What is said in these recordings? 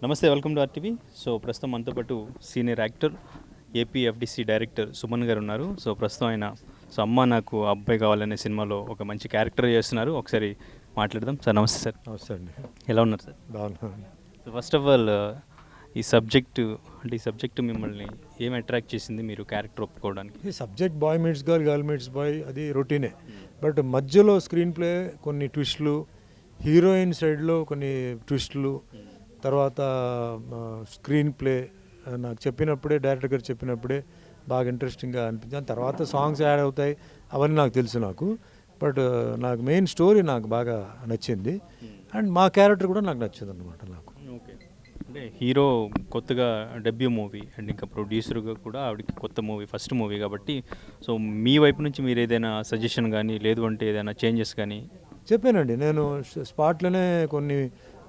నమస్తే, welcome to RTV. So ప్రస్తుతం మనతో పాటు senior actor, AP FDC director Suman గారు ఉన్నారు. సో ప్రస్తుతం ఆయన అమ్మ నాకు అబ్బాయి కావాలనే సినిమాలో ఒక మంచి క్యారెక్టర్ చేస్తున్నారు. ఒకసారి మాట్లాడదాం. సార్ నమస్తే. సార్ నమస్తే అండి. ఎలా ఉన్నారు సార్? బాగున్నాను. సో ఫస్ట్ ఆఫ్ ఆల్ ఈ సబ్జెక్టు మిమ్మల్ని ఏం అట్రాక్ట్ చేసింది మీరు క్యారెక్టర్ ఒప్పుకోవడానికి? ఈ subject boy meets girl, girl meets boy అది రొటీనే. బట్ మధ్యలో స్క్రీన్ ప్లే కొన్ని ట్విస్టులు, హీరోయిన్ సైడ్లో కొన్ని ట్విస్టులు, తర్వాత స్క్రీన్ ప్లే నాకు చెప్పినప్పుడే, డైరెక్టర్ గారు చెప్పినప్పుడే బాగా ఇంట్రెస్టింగ్గా అనిపించింది. తర్వాత సాంగ్స్ యాడ్ అవుతాయి, అవన్నీ నాకు తెలుసు నాకు. బట్ నాకు మెయిన్ స్టోరీ నాకు బాగా నచ్చింది. అండ్ మా క్యారెక్టర్ కూడా నాకు నచ్చింది అనమాట. నాకు ఓకే, అంటే హీరో కొత్తగా డెబ్యూ మూవీ అండ్ ఇంకా ప్రొడ్యూసర్గా కూడా ఆవిడకి కొత్త మూవీ, ఫస్ట్ మూవీ కాబట్టి సో మీ వైపు నుంచి మీరు ఏదైనా సజెషన్ కానీ లేదు అంటే ఏదైనా చేంజెస్ కానీ? చెప్పానండి, నేను స్పాట్లోనే కొన్ని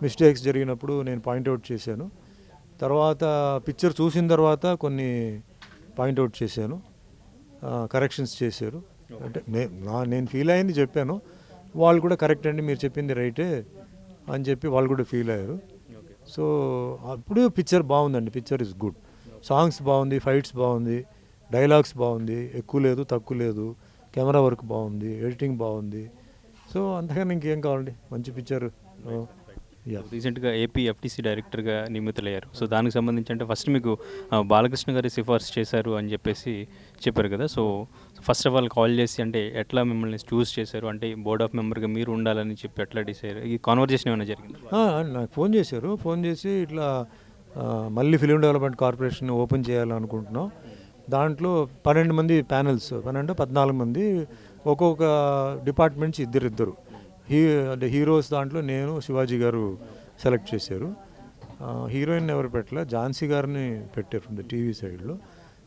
మిస్టేక్స్ జరిగినప్పుడు నేను పాయింట్అవుట్ చేశాను. తర్వాత పిక్చర్ చూసిన తర్వాత కొన్ని పాయింట్అవుట్ చేశాను, కరెక్షన్స్ చేశారు. అంటే నేను ఫీల్ అయింది చెప్పాను, వాళ్ళు కూడా కరెక్ట్ అండి మీరు చెప్పింది రైటే అని చెప్పి వాళ్ళు కూడా ఫీల్ అయ్యారు. సో అప్పుడు పిక్చర్ బాగుందండి, పిక్చర్ ఇస్ గుడ్. సాంగ్స్ బాగుంది, ఫైట్స్ బాగుంది, డైలాగ్స్ బాగుంది, ఎక్కువ లేదు తక్కువ లేదు, కెమెరా వర్క్ బాగుంది, ఎడిటింగ్ బాగుంది. సో అంతకన్నా ఇంకేం కావాలండి, మంచి పిక్చర్. రీసెంట్గా ఏపీ ఎఫ్టీసీ డైరెక్టర్గా నియమితులయ్యారు. సో దానికి సంబంధించి అంటే ఫస్ట్ మీకు బాలకృష్ణ గారి సిఫార్సు చేశారు అని చెప్పేసి చెప్పారు కదా. So first of all call చేసి అంటే ఎట్లా మిమ్మల్ని చూస్ చేశారు, అంటే బోర్డ్ ఆఫ్ మెంబర్గా మీరు ఉండాలని చెప్పి ఎట్లా డిసైడ్, ఈ కాన్వర్జేషన్ ఏమైనా జరిగింది? నాకు ఫోన్ చేశారు, ఫోన్ చేసి ఇట్లా మళ్ళీ ఫిలిం డెవలప్మెంట్ కార్పొరేషన్ ఓపెన్ చేయాలనుకుంటున్నాం. దాంట్లో 12 మంది ప్యానెల్స్, 14 మంది, ఒక్కొక్క డిపార్ట్మెంట్స్ ఇద్దరు అంటే హీరోస్ దాంట్లో నేను, శివాజీ గారు సెలెక్ట్ చేశారు. హీరోయిన్ ఎవరు పెట్టలే, ఝాన్సీ గారిని పెట్టారు టీవీ సైడ్లో.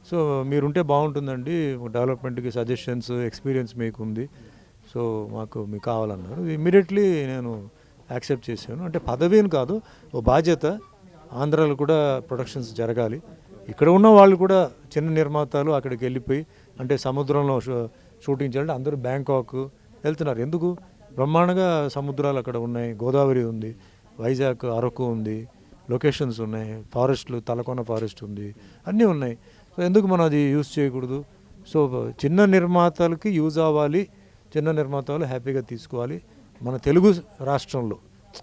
సో మీరుంటే బాగుంటుందండి, డెవలప్మెంట్కి సజెషన్స్, ఎక్స్పీరియన్స్ మీకు ఉంది, సో మీకు కావాలన్నారు. ఇమ్మీడియట్లీ నేను యాక్సెప్ట్ చేశాను. అంటే పదవీని కాదు, ఓ బాధ్యత. ఆంధ్రాలో కూడా ప్రొడక్షన్స్ జరగాలి, ఇక్కడ ఉన్న వాళ్ళు కూడా చిన్న నిర్మాతలు అక్కడికి వెళ్ళిపోయి అంటే సముద్రంలో షూటింగ్ చేయాలంటే అందరూ బ్యాంకాక్ వెళ్తున్నారు. ఎందుకు? బ్రహ్మాండంగా సముద్రాలు అక్కడ ఉన్నాయి, గోదావరి ఉంది, వైజాగ్ అరకు ఉంది, లొకేషన్స్ ఉన్నాయి, ఫారెస్ట్లు, తలకోన ఫారెస్ట్ ఉంది, అన్నీ ఉన్నాయి. సో ఎందుకు మనం అది యూజ్ చేయకూడదు? సో చిన్న నిర్మాతలకి యూజ్ అవ్వాలి, చిన్న నిర్మాతలు హ్యాపీగా తీసుకోవాలి. మన తెలుగు రాష్ట్రంలో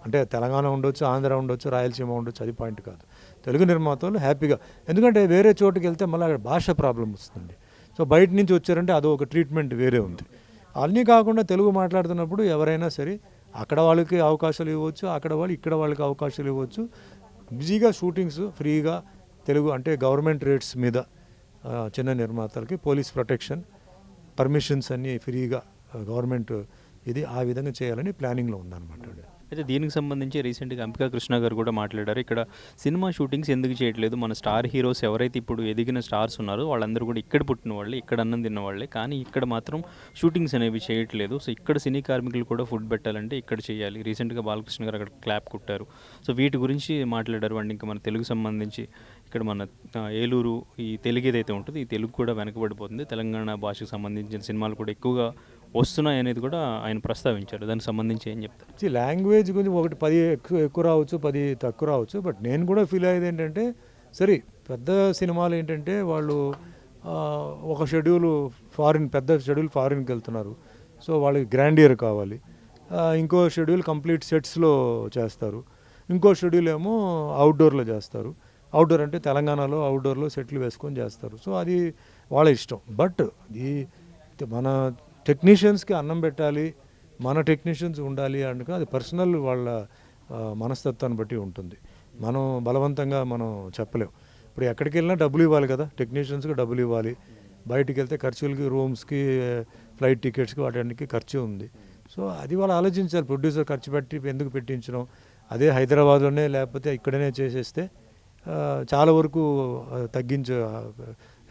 అంటే తెలంగాణ ఉండొచ్చు, ఆంధ్ర ఉండొచ్చు, రాయలసీమ ఉండొచ్చు, అది పాయింట్ కాదు. తెలుగు నిర్మాతలు హ్యాపీగా, ఎందుకంటే వేరే చోటుకి వెళ్తే మళ్ళీ అక్కడ భాష ప్రాబ్లం వస్తుంది. సో బయట నుంచి వచ్చారంటే అదో ఒక ట్రీట్మెంట్ వేరే ఉంది. అన్నీ కాకుండా తెలుగు మాట్లాడుతున్నప్పుడు ఎవరైనా సరే అక్కడ వాళ్ళకి అవకాశాలు ఇవ్వచ్చు, అక్కడ వాళ్ళు ఇక్కడ వాళ్ళకి అవకాశాలు ఇవ్వచ్చు. బిజీగా షూటింగ్స్ ఫ్రీగా తెలుగు అంటే గవర్నమెంట్ రేట్స్ మీద చిన్న నిర్మాతలకి పోలీస్ ప్రొటెక్షన్, పర్మిషన్స్ అన్నీ ఫ్రీగా గవర్నమెంట్ ఇది ఆ విధంగా చేయాలని ప్లానింగ్లో ఉందన్నమాట. అయితే దీనికి సంబంధించి రీసెంట్గా అంబికా కృష్ణ గారు కూడా మాట్లాడారు. ఇక్కడ సినిమా షూటింగ్స్ ఎందుకు చేయట్లేదు, మన స్టార్ హీరోస్ ఎవరైతే ఇప్పుడు ఎదిగిన స్టార్స్ ఉన్నారో వాళ్ళందరూ కూడా ఇక్కడ పుట్టిన వాళ్ళే, ఇక్కడ అన్నం తిన్న వాళ్ళే, కానీ ఇక్కడ మాత్రం షూటింగ్స్ అనేవి చేయట్లేదు. సో ఇక్కడ సినీ కార్మికులు కూడా ఫుడ్ పెట్టాలంటే ఇక్కడ చేయాలి. రీసెంట్గా బాలకృష్ణ గారు అక్కడ క్లాప్ కుట్టారు. సో వీటి గురించి మాట్లాడారు. అండ్ ఇంకా మన తెలుగు సంబంధించి ఇక్కడ మన ఏలూరు ఈ తెలుగు ఏదైతే ఉంటుందో ఈ తెలుగు కూడా వెనకబడిపోతుంది, తెలంగాణ భాషకు సంబంధించిన సినిమాలు కూడా ఎక్కువగా వస్తున్నాయి అనేది కూడా ఆయన ప్రస్తావించారు. దానికి సంబంధించి ఏం చెప్తారు? లాంగ్వేజ్ గురించి ఒకటి 10 ఎక్కువ రావచ్చు, 10 తక్కువ రావచ్చు. బట్ నేను కూడా ఫీల్ అయ్యేది ఏంటంటే, సరే పెద్ద సినిమాలు ఏంటంటే వాళ్ళు ఒక షెడ్యూల్ పెద్ద షెడ్యూల్ ఫారిన్కి వెళ్తున్నారు, సో వాళ్ళకి గ్రాండియర్ కావాలి. ఇంకో షెడ్యూల్ కంప్లీట్ సెట్స్లో చేస్తారు, ఇంకో షెడ్యూల్ ఏమో అవుట్డోర్లో చేస్తారు. అవుట్డోర్ అంటే తెలంగాణలో అవుట్డోర్లో సెట్లు వేసుకొని చేస్తారు. సో అది వాళ్ళ ఇష్టం. బట్ ఈ మన టెక్నీషియన్స్కి అన్నం పెట్టాలి, మన టెక్నీషియన్స్ ఉండాలి అంటే అది పర్సనల్ వాళ్ళ మనస్తత్వాన్ని బట్టి ఉంటుంది. మనం బలవంతంగా మనం చెప్పలేం. ఇప్పుడు ఎక్కడికి వెళ్ళినా డబ్బులు ఇవ్వాలి కదా, టెక్నీషియన్స్కి డబ్బులు ఇవ్వాలి. బయటికి వెళ్తే ఖర్చులకి, రూమ్స్కి, ఫ్లైట్ టికెట్స్కి వాటికి ఖర్చు ఉంది. సో అది వాళ్ళు ఆలోచించాలి. ప్రొడ్యూసర్ ఖర్చు పెట్టి ఎందుకు పెట్టించడం, అదే హైదరాబాద్లోనే లేకపోతే ఇక్కడనే చేసేస్తే చాలా వరకు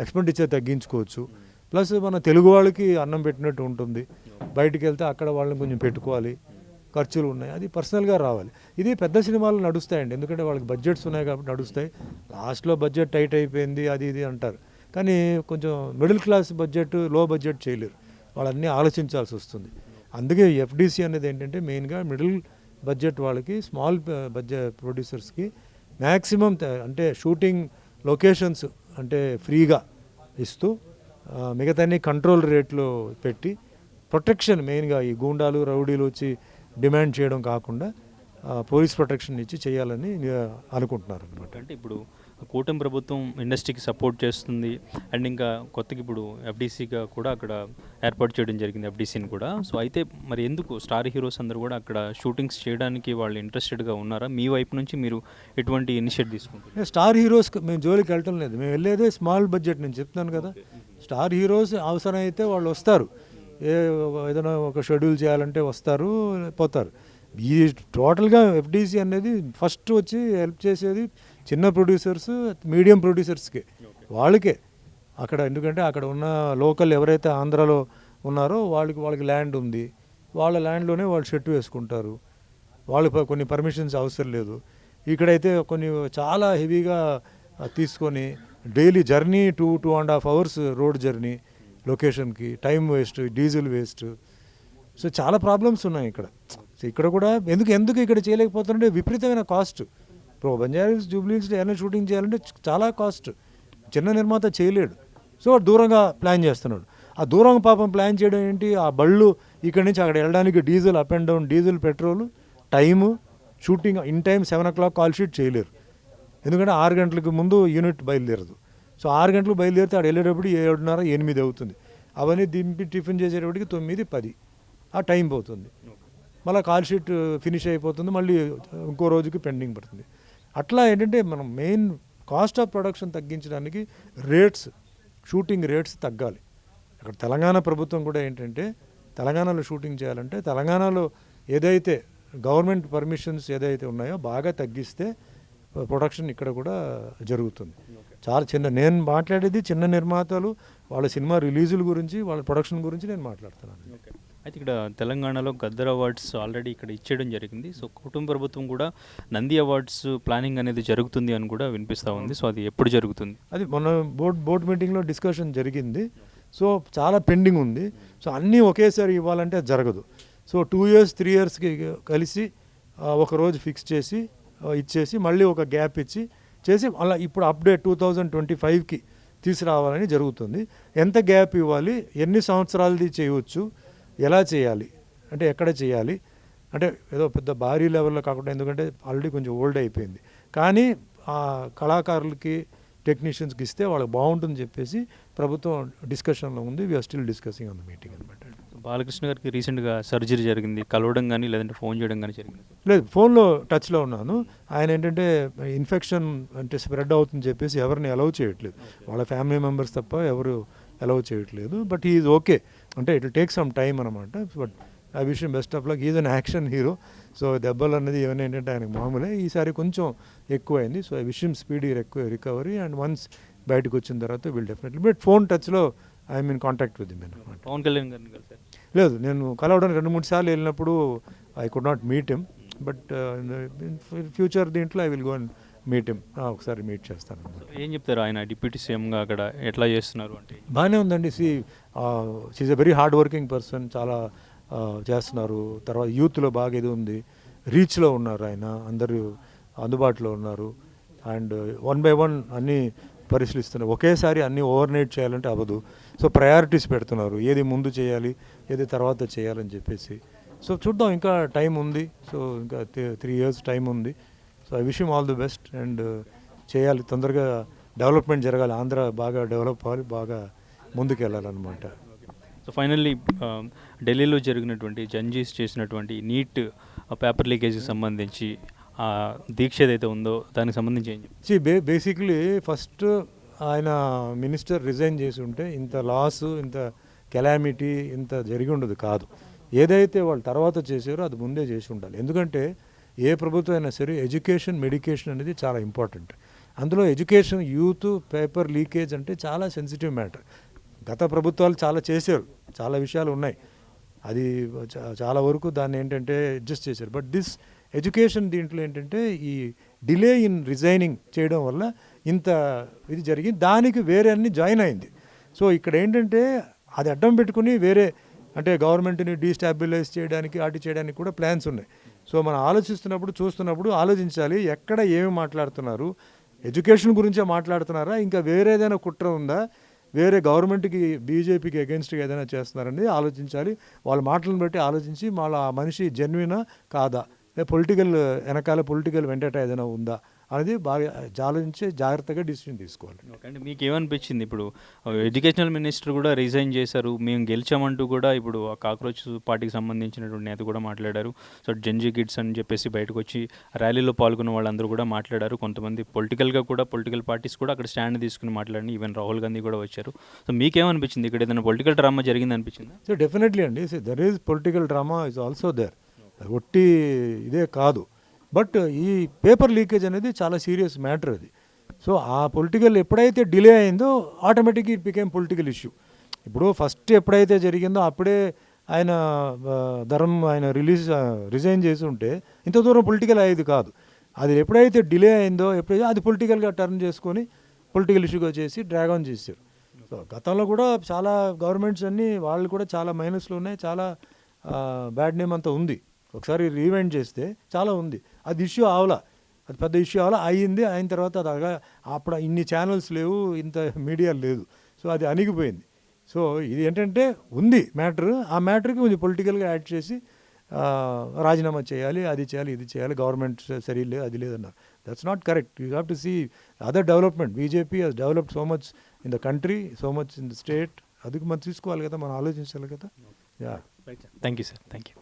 ఎక్స్పెండిచర్ తగ్గించుకోవచ్చు. ప్లస్ మన తెలుగు వాళ్ళకి అన్నం పెట్టినట్టు ఉంటుంది. బయటికి వెళ్తే అక్కడ వాళ్ళని కొంచెం పెట్టుకోవాలి, ఖర్చులు ఉన్నాయి, అది పర్సనల్గా రావాలి. ఇది పెద్ద సినిమాలు నడుస్తాయండి, ఎందుకంటే వాళ్ళకి బడ్జెట్స్ ఉన్నాయి కాబట్టి నడుస్తాయి. లాస్ట్లో బడ్జెట్ టైట్ అయిపోయింది అది ఇది అంటారు, కానీ కొంచెం మిడిల్ క్లాస్ బడ్జెట్, లో బడ్జెట్ చేయలేరు, వాళ్ళన్నీ ఆలోచించాల్సి వస్తుంది. అందుకే ఎఫ్డిసి అనేది ఏంటంటే మెయిన్గా మిడిల్ బడ్జెట్ వాళ్ళకి, స్మాల్ బడ్జెట్ ప్రొడ్యూసర్స్కి మ్యాక్సిమం అంటే షూటింగ్ లొకేషన్స్ అంటే ఫ్రీగా ఇస్తూ మిగతా కంట్రోల్ రేట్లో పెట్టి ప్రొటెక్షన్ మెయిన్గా ఈ గూండాలు రౌడీలు వచ్చి డిమాండ్ చేయడం కాకుండా పోలీస్ ప్రొటెక్షన్ ఇచ్చి చేయాలని అనుకుంటున్నారు అనమాట. అంటే ఇప్పుడు కూటమి ప్రభుత్వం ఇండస్ట్రీకి సపోర్ట్ చేస్తుంది అండ్ ఇంకా కొత్తగా ఇప్పుడు ఎఫ్డీసీగా కూడా అక్కడ ఏర్పాటు చేయడం జరిగింది, ఎఫ్డీసీని కూడా. సో అయితే మరి ఎందుకు స్టార్ హీరోస్ అందరూ కూడా అక్కడ షూటింగ్స్ చేయడానికి వాళ్ళు ఇంట్రెస్టెడ్గా ఉన్నారా? మీ వైపు నుంచి మీరు ఎటువంటి ఇనిషియేటివ్ తీసుకుంటారు? స్టార్ హీరోస్ మేము జోలికి వెళ్ళటం లేదు, మేము వెళ్ళేదే స్మాల్ బడ్జెట్. నేను చెప్తున్నాను కదా, స్టార్ హీరోస్ అవసరమైతే వాళ్ళు వస్తారు, ఏదైనా ఒక షెడ్యూల్ చేయాలంటే వస్తారు, పోతారు. ఈ టోటల్గా ఎఫ్డీసీ అనేది ఫస్ట్ వచ్చి హెల్ప్ చేసేది చిన్న ప్రొడ్యూసర్స్, మీడియం ప్రొడ్యూసర్స్కి, వాళ్ళకే అక్కడ. ఎందుకంటే అక్కడ ఉన్న లోకల్ ఎవరైతే ఆంధ్రాలో ఉన్నారో వాళ్ళకి ల్యాండ్ ఉంది, వాళ్ళ ల్యాండ్లోనే వాళ్ళు షెట్ వేసుకుంటారు, వాళ్ళు కొన్ని పర్మిషన్స్ అవసరం లేదు. ఇక్కడైతే కొన్ని చాలా హెవీగా తీసుకొని daily journey 2.5 hours road journey లొకేషన్కి, time waste, diesel waste. So చాలా ప్రాబ్లమ్స్ ఉన్నాయి ఇక్కడ. సో ఇక్కడ కూడా ఎందుకు ఇక్కడ చేయలేకపోతుంటే విపరీతమైన కాస్ట్. ఇప్పుడు బంజారాహిల్స్, జూబ్లీహిల్స్ ఏమైనా షూటింగ్ చేయాలంటే చాలా కాస్ట్, చిన్న నిర్మాత చేయలేడు. సో దూరంగా ప్లాన్ చేస్తున్నాడు. ఆ దూరంగా పాపం ప్లాన్ చేయడం ఏంటి, ఆ బళ్ళు ఇక్కడ నుంచి అక్కడ వెళ్ళడానికి diesel, up and down diesel, petrol, time, shooting in time 7 o'clock call sheet చేయలేరు. ఎందుకంటే 6 గంటలకు ముందు యూనిట్ బయలుదేరదు. సో 6 గంటలకు బయలుదేరితే అక్కడ వెళ్ళేటప్పుడు 7:30, 8 అవుతుంది. అవన్నీ దింపి టిఫిన్ చేసేటప్పటికి 9, 10 ఆ టైం పోతుంది. మళ్ళీ కాల్ షీట్ ఫినిష్ అయిపోతుంది, మళ్ళీ ఇంకో రోజుకి పెండింగ్ పడుతుంది. అట్లా ఏంటంటే మనం మెయిన్ కాస్ట్ ఆఫ్ ప్రొడక్షన్ తగ్గించడానికి షూటింగ్ రేట్స్ తగ్గాలి. అక్కడ తెలంగాణ ప్రభుత్వం కూడా ఏంటంటే తెలంగాణలో షూటింగ్ చేయాలంటే తెలంగాణలో ఏదైతే గవర్నమెంట్ పర్మిషన్స్ ఏదైతే ఉన్నాయో బాగా తగ్గిస్తే ప్రొడక్షన్ ఇక్కడ కూడా జరుగుతుంది. చాలా నేను మాట్లాడేది చిన్న నిర్మాతలు వాళ్ళ సినిమా రిలీజుల గురించి, వాళ్ళ ప్రొడక్షన్ గురించి నేను మాట్లాడుతున్నాను. అయితే ఇక్కడ తెలంగాణలో గద్దర్ అవార్డ్స్ ఆల్రెడీ ఇక్కడ ఇచ్చేయడం జరిగింది. సో కుటుంబ ప్రభుత్వం కూడా నంది అవార్డ్స్ ప్లానింగ్ అనేది జరుగుతుంది అని కూడా వినిపిస్తూ ఉంది. సో అది ఎప్పుడు జరుగుతుంది? అది మొన్న బోర్డ్ మీటింగ్లో డిస్కషన్ జరిగింది. సో చాలా పెండింగ్ ఉంది. సో అన్నీ ఒకేసారి ఇవ్వాలంటే జరగదు. సో 2 years 3 yearsకి కలిసి ఒక రోజు ఫిక్స్ చేసి ఇచ్చేసి మళ్ళీ ఒక గ్యాప్ ఇచ్చి చేసి అలా ఇప్పుడు అప్డేట్ 2025కి తీసుకురావాలని జరుగుతుంది. ఎంత గ్యాప్ ఇవ్వాలి, ఎన్ని సంవత్సరాలది చేయవచ్చు, ఎలా చేయాలి, అంటే ఎక్కడ చేయాలి, అంటే ఏదో పెద్ద భారీ లెవెల్లో కాకుండా, ఎందుకంటే ఆల్రెడీ కొంచెం ఓల్డ్ అయిపోయింది. కానీ ఆ కళాకారులకి, టెక్నీషియన్స్కి ఇస్తే వాళ్ళకి బాగుంటుందని చెప్పేసి ప్రభుత్వం డిస్కషన్లో ఉంది. We are still discussing on the meeting అనమాట. బాలకృష్ణ గారికి రీసెంట్గా సర్జరీ జరిగింది, కలవడం కానీ లేదంటే ఫోన్ చేయడం కానీ జరిగింది? లేదు, ఫోన్లో టచ్లో ఉన్నాను. ఆయన ఏంటంటే ఇన్ఫెక్షన్ అంటే స్ప్రెడ్ అవుతుందని చెప్పేసి ఎవరిని అలౌ చేయట్లేదు, వాళ్ళ ఫ్యామిలీ మెంబర్స్ తప్ప ఎవరు అలౌ చేయట్లేదు. బట్ ఈజ్ ఓకే, అంటే ఇట్ టేక్ సమ్ టైమ్ అనమాట. బట్ ఆ విషయం best of luck, is an action hero. So దెబ్బలు అన్నది ఏమైనా ఏంటంటే ఆయనకు మామూలే, ఈసారి కొంచెం ఎక్కువైంది. సో ఆ విషయం స్పీడీ రికవరీ, అండ్ వన్స్ బయటకు వచ్చిన తర్వాత విల్ డెఫినెట్లీ. బట్ ఫోన్ టచ్లో I'm in contact with him అనమాట. పవన్ కళ్యాణ్ గారిని కలిసారు? లేదు, నేను కలవడానికి 2-3 సార్లు వెళ్ళినప్పుడు I could not meet him. But future దీంట్లో I will go and meet him, ఒకసారి మీట్ చేస్తాను. ఏం చెప్తారు ఆయన డిప్యూటీ సీఎంగా అక్కడ ఎట్లా చేస్తున్నారు అంటే? బాగానే ఉందండి. She's a very hard working person, చాలా చేస్తున్నారు. తర్వాత యూత్లో బాగా ఇది ఉంది, రీచ్లో ఉన్నారు ఆయన, అందరూ అందుబాటులో ఉన్నారు. అండ్ 1 by 1 అన్నీ పరిశీలిస్తున్నారు. ఒకేసారి అన్నీ ఓవర్నైట్ చేయాలంటే అవ్వదు. సో ప్రయారిటీస్ పెడుతున్నారు, ఏది ముందు చేయాలి, ఏది తర్వాత చేయాలని చెప్పేసి. సో చూద్దాం, ఇంకా టైం ఉంది. సో ఇంకా 3 years టైం ఉంది. So I wish him all the best. And చేయాలి, తొందరగా డెవలప్మెంట్ జరగాలి, ఆంధ్ర బాగా డెవలప్ అవ్వాలి, బాగా ముందుకు వెళ్ళాలన్నమాట. సో ఫైనల్లీ ఢిల్లీలో జరిగినటువంటి జడ్జెస్ చేసినటువంటి నీట్ పేపర్ లీకేజ్కి సంబంధించి దీక్ష ఏదైతే ఉందో దానికి సంబంధించి ఏం చెప్పి? బేసిక్లీ ఫస్ట్ ఆయన మినిస్టర్ రిజైన్ చేసి ఉంటే ఇంత లాస్, ఇంత కెలామిటీ, ఇంత జరిగి ఉండదు కాదు. ఏదైతే వాళ్ళు తర్వాత చేశారో అది ముందే చేసి ఉండాలి. ఎందుకంటే ఏ ప్రభుత్వం అయినా సరే ఎడ్యుకేషన్, మెడికేషన్ అనేది చాలా ఇంపార్టెంట్. అందులో ఎడ్యుకేషన్, యూత్, పేపర్ లీకేజ్ అంటే చాలా సెన్సిటివ్ మ్యాటర్. గత ప్రభుత్వాలు చాలా చేశారు, చాలా విషయాలు ఉన్నాయి, అది చాలా వరకు దాన్ని ఏంటంటే అడ్జస్ట్ చేశారు. బట్ దిస్ ఎడ్యుకేషన్ దీంట్లో ఏంటంటే ఈ డిలే ఇన్ రిజైనింగ్ చేయడం వల్ల ఇంత ఇది జరిగింది. దానికి వేరే అన్ని జాయిన్ అయింది. సో ఇక్కడ ఏంటంటే అది అడ్డం పెట్టుకుని వేరే అంటే గవర్నమెంట్ని డీస్టాబిలైజ్ చేయడానికి, చేయడానికి కూడా ప్లాన్స్ ఉన్నాయి. సో మనం ఆలోచిస్తున్నప్పుడు చూస్తున్నప్పుడు ఆలోచించాలి ఎక్కడ ఏమి మాట్లాడుతున్నారు, ఎడ్యుకేషన్ గురించే మాట్లాడుతున్నారా, ఇంకా వేరే ఏదైనా కుట్ర ఉందా, వేరే గవర్నమెంట్కి బీజేపీకి అగెన్స్ట్గా ఏదైనా చేస్తున్నారని ఆలోచించాలి. వాళ్ళ మాటలను బట్టి ఆలోచించి వాళ్ళ ఆ మనిషి జెన్యునా కాదా, పొలిటికల్ వెనకాల పొలిటికల్ వెంటట ఏదైనా ఉందా అనేది బాగా ఆలోచించి జాగ్రత్తగా డిసిషన్ తీసుకోవాలి. ఓకే అండి, మీకు ఏమనిపించింది ఇప్పుడు ఎడ్యుకేషనల్ మినిస్టర్ కూడా రిజైన్ చేశారు, మేము గెలిచామంటూ కూడా ఇప్పుడు ఆ కాక్రోచ్ పార్టీకి సంబంధించినటువంటి నేత కూడా మాట్లాడారు. సో జెన్జీ కిడ్స్ అని చెప్పేసి బయటకు వచ్చి ర్యాలీలో పాల్గొన్న వాళ్ళందరూ కూడా మాట్లాడారు. కొంతమంది పొలిటికల్గా కూడా పొలిటికల్ పార్టీస్ కూడా అక్కడ స్టాండ్ తీసుకుని మాట్లాడి ఈవెన్ రాహుల్ గాంధీ కూడా వచ్చారు. సో మీకేమనిపించింది, ఇక్కడ ఏదైనా పొలిటికల్ డ్రామా జరిగింది అనిపించింది? సో డెఫినెట్లీ అండి, there is political drama is also there, ఒట్టి ఇదే కాదు. బట్ ఈ పేపర్ లీకేజ్ అనేది చాలా సీరియస్ మ్యాటర్ అది. సో ఆ పొలిటికల్ ఎప్పుడైతే డిలే అయిందో ఆటోమేటిక్గా ఇట్ బికేమ్ పొలిటికల్ ఇష్యూ. ఇప్పుడు ఫస్ట్ ఎప్పుడైతే జరిగిందో అప్పుడే ఆయన ఆయన రిజైన్ చేసి ఉంటే ఇంత దూరం పొలిటికల్ అయ్యేది కాదు. అది ఎప్పుడైతే డిలే అయిందో ఎప్పుడైతే అది పొలిటికల్గా టర్న్ చేసుకొని పొలిటికల్ ఇష్యూగా చేసి డ్రాగ్ ఆన్ చేశారు. సో గతంలో కూడా చాలా గవర్నమెంట్స్ అన్నీ వాళ్ళు కూడా చాలా మైనస్లు ఉన్నాయి, చాలా బ్యాడ్ నేమ్ అంతా ఉంది. ఒకసారి రీవైండ్ చేస్తే చాలా ఉంది. అది ఇష్యూ అవలా, అది పెద్ద ఇష్యూ అవలా, అయిన తర్వాత అది అప్పుడు ఇన్ని ఛానల్స్ లేవు, ఇంత మీడియా లేదు. సో అది అణిగిపోయింది. సో ఇది ఏంటంటే ఉంది మ్యాటర్, ఆ మ్యాటర్కి కొంచెం పొలిటికల్గా యాడ్ చేసి రాజీనామా చేయాలి, అది చేయాలి, ఇది చేయాలి, గవర్నమెంట్ సరిలేదు, అది లేదన్నారు. That's not correct. You have to see other development. BJP has developed so much in the country, so much in the state. అది మనం తీసుకోవాలి కదా, మనం ఆలోచించాలి కదా. Yeah, thank you sir, thank you.